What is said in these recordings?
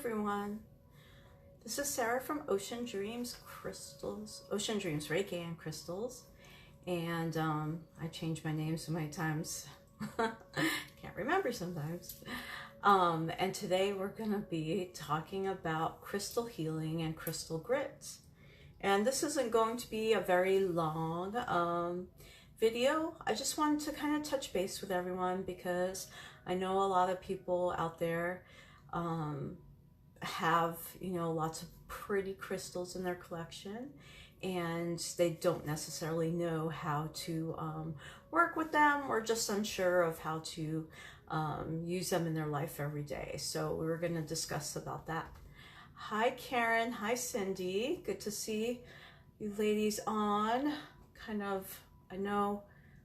everyone. This is Sarah from Ocean Dreams Crystals, Ocean Dreams Reiki and Crystals. And I changed my name so many times. Can't remember sometimes. And today we're going to be talking about crystal healing and crystal grids. And this isn't going to be a very long video. I just wanted to kind of touch base with everyone because I know a lot of people out there have, lots of pretty crystals in their collection, and they don't necessarily know how to work with them, or just unsure of how to use them in their life every day. So we were going to discuss about that. Hi Karen, hi Cindy, good to see you ladies on. I know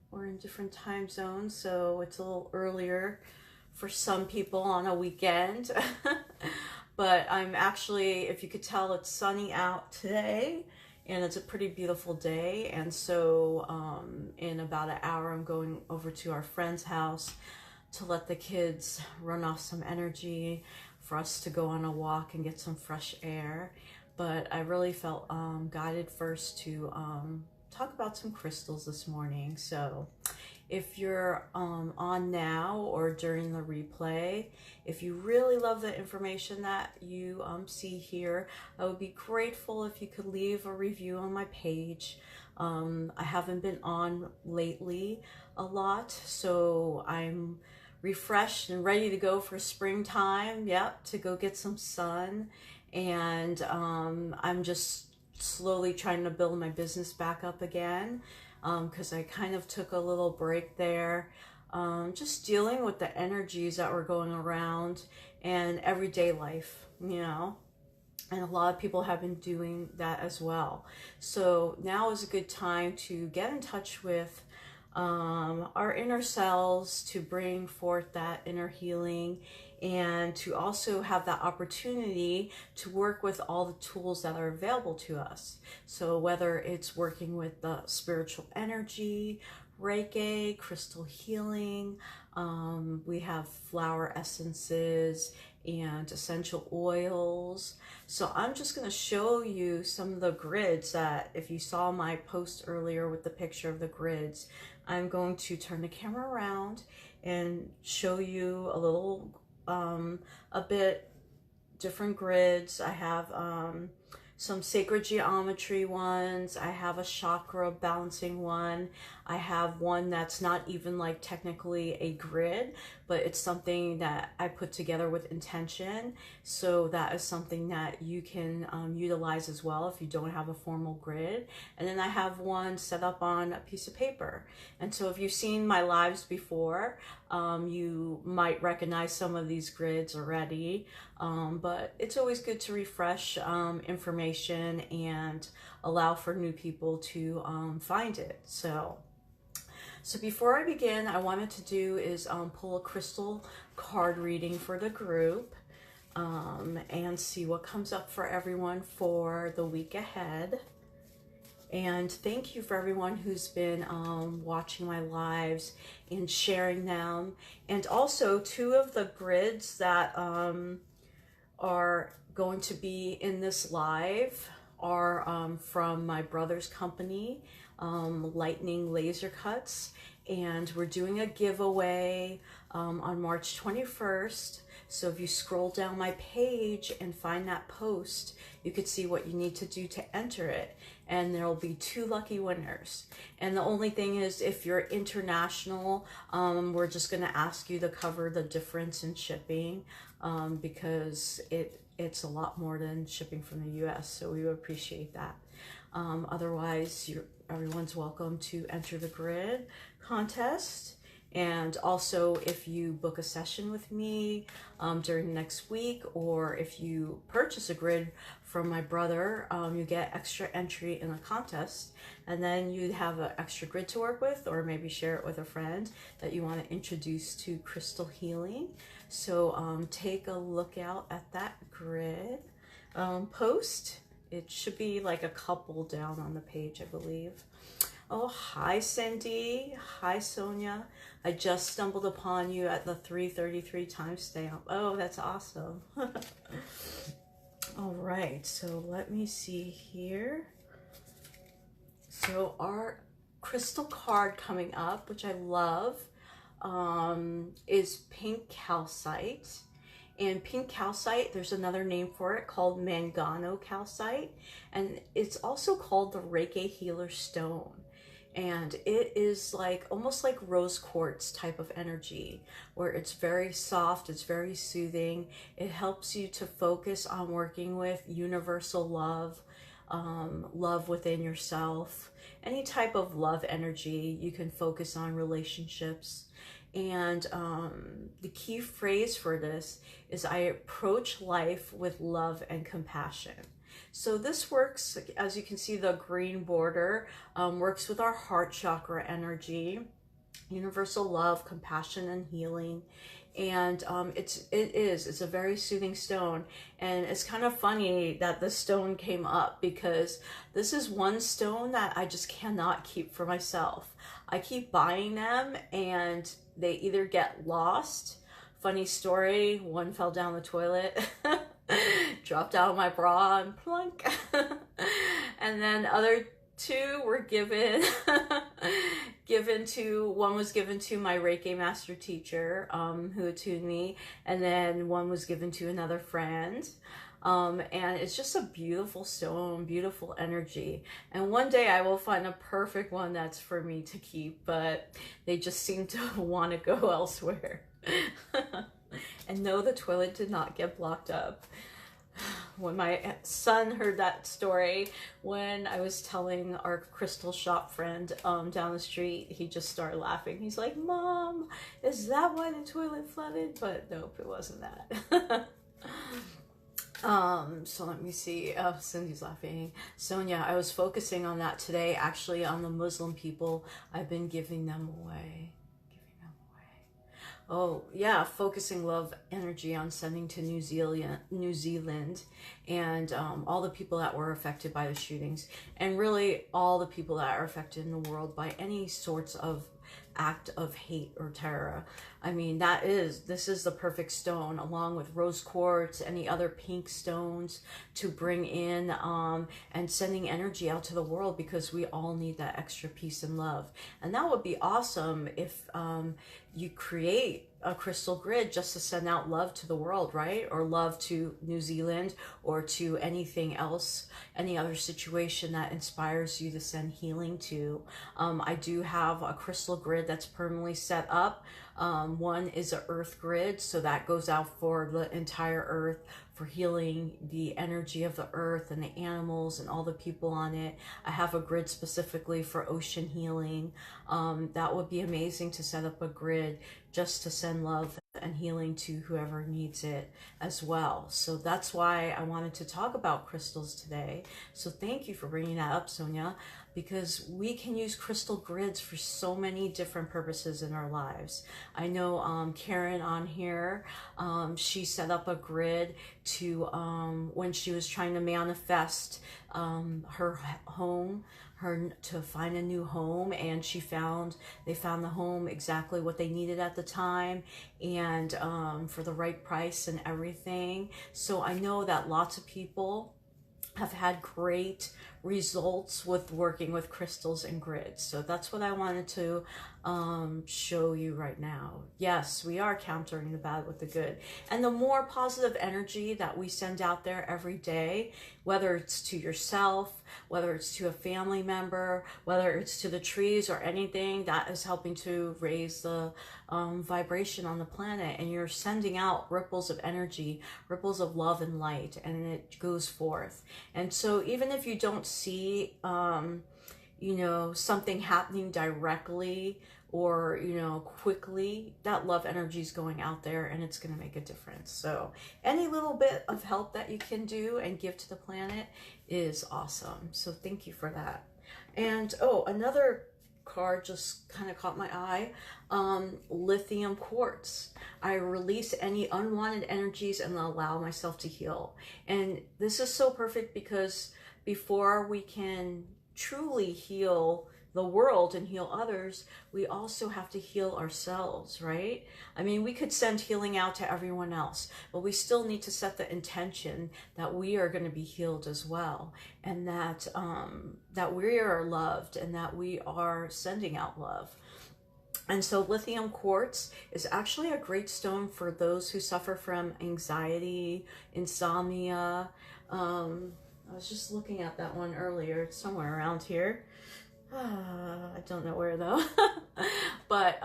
we're in different time zones, so it's a little earlier for some people on a weekend. But I'm actually, if you could tell, it's sunny out today and it's a pretty beautiful day. And so in about an hour, I'm going over to our friend's house to let the kids run off some energy for us to go on a walk and get some fresh air. But I really felt guided first to talk about some crystals this morning. So if you're on now or during the replay, if you really love the information that you see here, I would be grateful if you could leave a review on my page. I haven't been on lately a lot, so I'm refreshed and ready to go for springtime. Yep, to go get some sun. And I'm just slowly trying to build my business back up again, because I kind of took a little break there, just dealing with the energies that were going around and everyday life, and a lot of people have been doing that as well. So now is a good time to get in touch with our inner selves, to bring forth that inner healing, and to also have that opportunity to work with all the tools that are available to us. So whether it's working with the spiritual energy, Reiki, crystal healing, we have flower essences and essential oils. So I'm just going to show you some of the grids that, if you saw my post earlier with the picture of the grids, I'm going to turn the camera around and show you a little a bit different grids. I have some sacred geometry ones. I have a chakra balancing one. I have one that's not even like technically a grid, but it's something that I put together with intention. So that is something that you can utilize as well if you don't have a formal grid. And then I have one set up on a piece of paper. And so if you've seen my lives before, you might recognize some of these grids already, but it's always good to refresh information and allow for new people to find it. So before I begin, I wanted to do is pull a crystal card reading for the group and see what comes up for everyone for the week ahead. And thank you for everyone who's been watching my lives and sharing them. And also, two of the grids that are going to be in this live are from my brother's company, Lightning Laser Cuts. And we're doing a giveaway on March 21st. So if you scroll down my page and find that post, you could see what you need to do to enter it. And there'll be 2 lucky winners. And the only thing is, if you're international, we're just going to ask you to cover the difference in shipping, because it's a lot more than shipping from the US. So we would appreciate that. Otherwise, everyone's welcome to enter the grid contest. And also, if you book a session with me during the next week, or if you purchase a grid from my brother, you get extra entry in the contest, and then you have an extra grid to work with, or maybe share it with a friend that you want to introduce to crystal healing. So take a look out at that grid post. It should be like a couple down on the page, I believe. Oh, hi, Cindy. Hi, Sonia. I just stumbled upon you at the 333 timestamp. Oh, that's awesome. All right, so let me see here. So our crystal card coming up, which I love, is pink calcite. And pink calcite, there's another name for it called mangano calcite. And it's also called the Reiki healer stone. And it is like almost like rose quartz type of energy, where it's very soft, it's very soothing. It helps you to focus on working with universal love, love within yourself, any type of love energy. You can focus on relationships. And the key phrase for this is I approach life with love and compassion. So this works, as you can see, the green border works with our heart chakra energy, universal love, compassion, and healing. And it's a very soothing stone. And it's kind of funny that this stone came up, because this is one stone that I just cannot keep for myself. I keep buying them and they either get lost. Funny story, one fell down the toilet, dropped out of my bra and plunk. And then other two were given one was given to my Reiki master teacher, who attuned me, and then one was given to another friend. And it's just a beautiful stone, beautiful energy. And one day I will find a perfect one that's for me to keep, but they just seem to want to go elsewhere. And no, the toilet did not get blocked up. When my son heard that story, when I was telling our crystal shop friend down the street, he just started laughing. He's like, "Mom, is that why the toilet flooded?" But nope, it wasn't that. So let me see. Oh, Cindy's laughing. Sonia, I was focusing on that today, actually, on the Muslim people. I've been giving them away. Oh, yeah, focusing love energy on sending to New Zealand, and all the people that were affected by the shootings, and really all the people that are affected in the world by any sorts of act of hate or terror. I mean, this is the perfect stone, along with rose quartz, any other pink stones, to bring in and sending energy out to the world, because we all need that extra peace and love. And that would be awesome if you create a crystal grid just to send out love to the world, right? Or love to New Zealand, or to anything else, any other situation that inspires you to send healing to. I do have a crystal grid that's permanently set up. One is an earth grid, so that goes out for the entire earth, for healing the energy of the earth and the animals and all the people on it. I have a grid specifically for ocean healing. That would be amazing to set up a grid just to send love and healing to whoever needs it as well. So that's why I wanted to talk about crystals today. So thank you for bringing that up, Sonia, because we can use crystal grids for so many different purposes in our lives. I know Karen on here, she set up a grid to when she was trying to manifest her home, to find a new home, and they found the home exactly what they needed at the time, and for the right price and everything. So I know that lots of people have had great results with working with crystals and grids. So that's what I wanted to show you right now. Yes, we are countering the bad with the good. And the more positive energy that we send out there every day, whether it's to yourself, whether it's to a family member, whether it's to the trees or anything, that is helping to raise the vibration on the planet. And you're sending out ripples of energy, ripples of love and light, and it goes forth. And so even if you don't see something happening directly or quickly, that love energy is going out there, and it's going to make a difference. So any little bit of help that you can do and give to the planet is awesome. So thank you for that. And another card just kind of caught my eye. Lithium quartz. I release any unwanted energies and allow myself to heal. And this is so perfect, because before we can truly heal the world and heal others, we also have to heal ourselves, right? I mean, we could send healing out to everyone else, but we still need to set the intention that we are going to be healed as well, and that that we are loved and that we are sending out love. And so lithium quartz is actually a great stone for those who suffer from anxiety, insomnia. I was just looking at that one earlier. It's somewhere around here. I don't know where though. But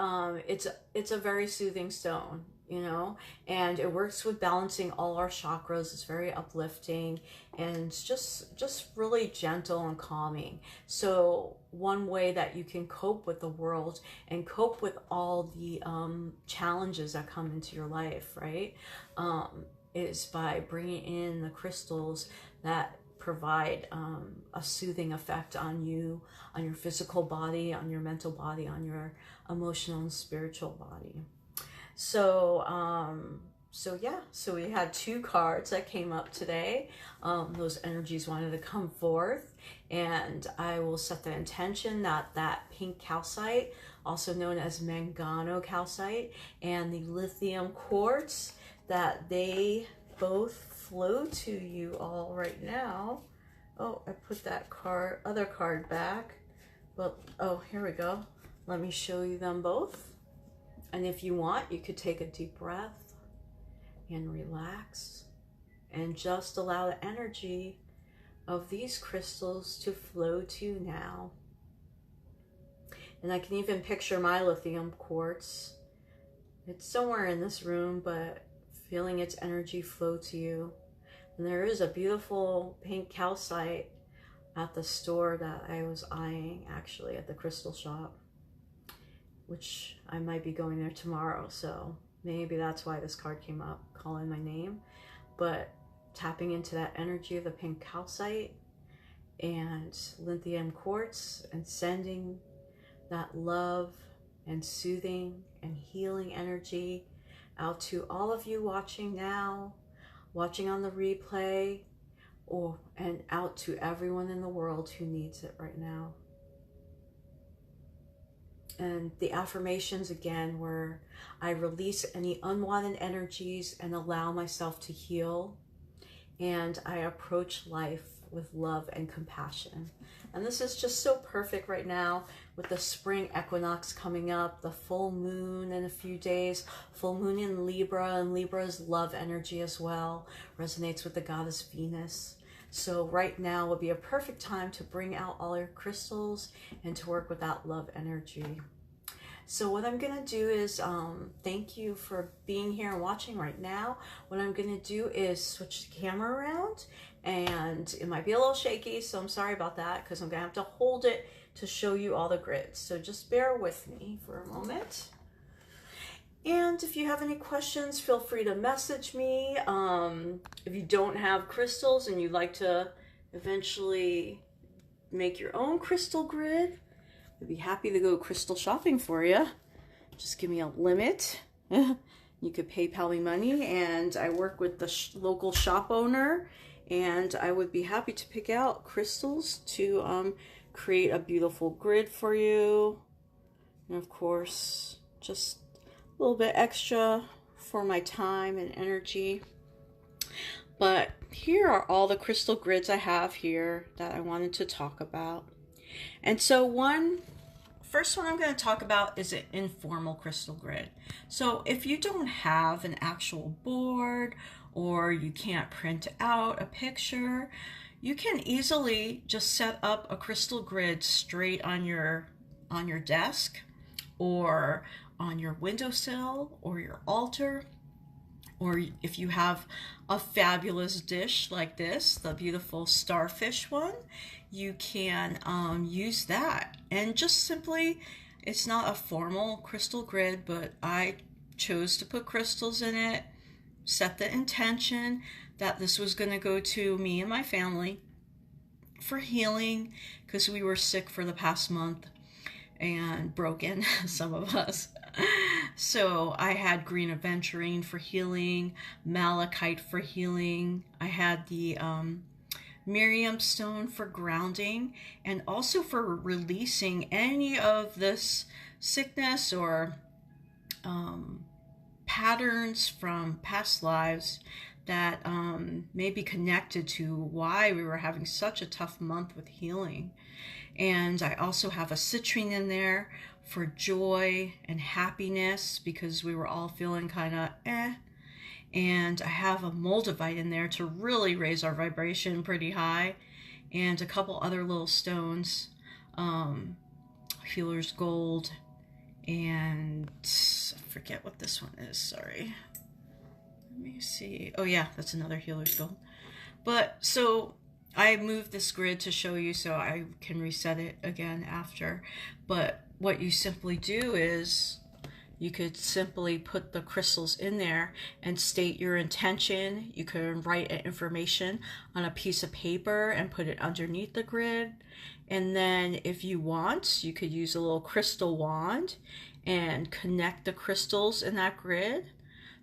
it's a very soothing stone, you know, and it works with balancing all our chakras. It's very uplifting and just really gentle and calming. So one way that you can cope with the world and cope with all the challenges that come into your life, right, is by bringing in the crystals that provide a soothing effect on you, on your physical body, on your mental body, on your emotional and spiritual body. So so we had 2 cards that came up today. Those energies wanted to come forth, and I will set the intention that that pink calcite, also known as mangano calcite, and the lithium quartz, that they both flow to you all right now. Oh, I put that other card back. Well, oh, here we go. Let me show you them both. And if you want, you could take a deep breath and relax and just allow the energy of these crystals to flow to you now. And I can even picture my lithium quartz. It's somewhere in this room, but feeling its energy flow to you. And there is a beautiful pink calcite at the store that I was eyeing, actually, at the crystal shop, which I might be going there tomorrow. So maybe that's why this card came up, calling my name. But tapping into that energy of the pink calcite and lithium quartz and sending that love and soothing and healing energy out to all of you watching now, watching on the replay, and out to everyone in the world who needs it right now. And the affirmations again were, I release any unwanted energies and allow myself to heal, and I approach life with love and compassion. And this is just so perfect right now with the spring equinox coming up, the full moon in a few days, full moon in Libra, and Libra's love energy as well resonates with the goddess Venus. So right now would be a perfect time to bring out all your crystals and to work with that love energy. So what I'm going to do is thank you for being here and watching right now. What I'm going to do is switch the camera around, and it might be a little shaky, so I'm sorry about that, because I'm going to have to hold it to show you all the grids. So just bear with me for a moment. And if you have any questions, feel free to message me. If you don't have crystals and you'd like to eventually make your own crystal grid, I'd be happy to go crystal shopping for you. Just give me a limit. You could PayPal me money, and I work with the local shop owner, and I would be happy to pick out crystals to create a beautiful grid for you. And of course, just a little bit extra for my time and energy. But here are all the crystal grids I have here that I wanted to talk about. And so first one I'm going to talk about is an informal crystal grid. So if you don't have an actual board, or you can't print out a picture, you can easily just set up a crystal grid straight on your desk, or on your windowsill, or your altar. Or if you have a fabulous dish like this, the beautiful starfish one, you can use that. And just simply, it's not a formal crystal grid, but I chose to put crystals in it, set the intention that this was going to go to me and my family for healing, because we were sick for the past month and broken, some of us. So I had green aventurine for healing, malachite for healing. I had the Miriam stone for grounding and also for releasing any of this sickness or patterns from past lives that may be connected to why we were having such a tough month with healing. And I also have a citrine in there for joy and happiness because we were all feeling kind of And I have a moldavite in there to really raise our vibration pretty high, and a couple other little stones, healer's gold, and I forget what this one is, sorry. Let me see. Oh yeah, that's another healer's gold. But so I moved this grid to show you so I can reset it again after. But what you simply do is you could simply put the crystals in there and state your intention. You can write information on a piece of paper and put it underneath the grid. And then if you want, you could use a little crystal wand and connect the crystals in that grid,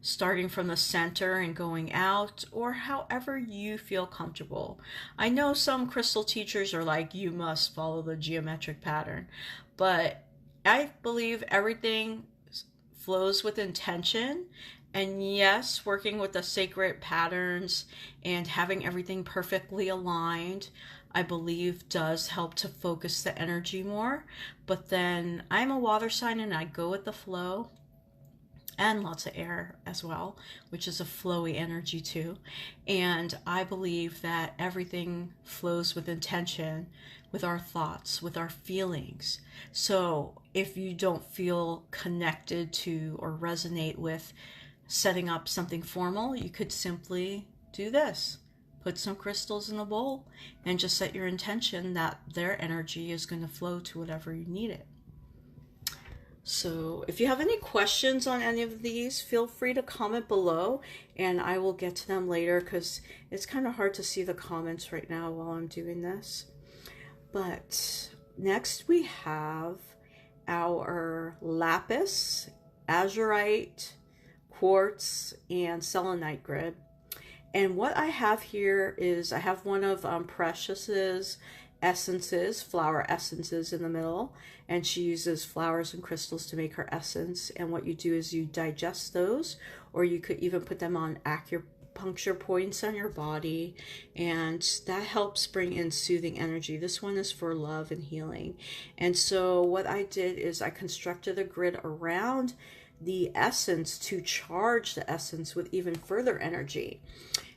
starting from the center and going out, or however you feel comfortable. I know some crystal teachers are like, you must follow the geometric pattern, but I believe everything flows with intention. And yes, working with the sacred patterns and having everything perfectly aligned, I believe does help to focus the energy more. But then I'm a water sign and I go with the flow, and lots of air as well, which is a flowy energy too. And I believe that everything flows with intention, with our thoughts, with our feelings. So if you don't feel connected to or resonate with setting up something formal, you could simply do this. Put some crystals in a bowl and just set your intention that their energy is going to flow to whatever you need it. So if you have any questions on any of these, feel free to comment below and I will get to them later because it's kind of hard to see the comments right now while I'm doing this. But next we have our lapis, azurite, quartz, and selenite grid. And what I have here is I have one of Precious's essences, flower essences in the middle, and she uses flowers and crystals to make her essence. And what you do is you digest those, or you could even put them on acupuncture points on your body, and that helps bring in soothing energy. This one is for love and healing. And so what I did is I constructed a grid around the essence to charge the essence with even further energy.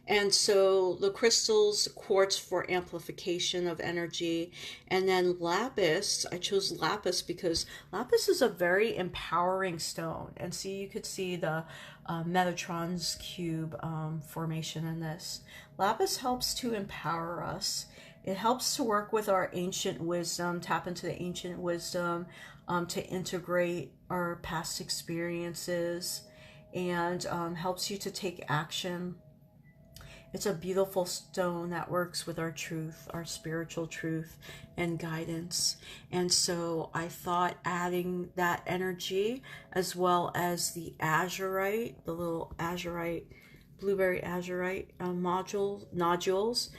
And so the crystals, quartz for amplification of energy, and then lapis. I chose lapis because lapis is a very empowering stone. And see, you could see the Metatron's cube formation in this. Lapis helps to empower us. It helps to work with our ancient wisdom, tap into the ancient wisdom, to integrate our past experiences, and helps you to take action. It's a beautiful stone that works with our truth, our spiritual truth and guidance. And so I thought adding that energy as well as the azurite, the little azurite, blueberry azurite nodules,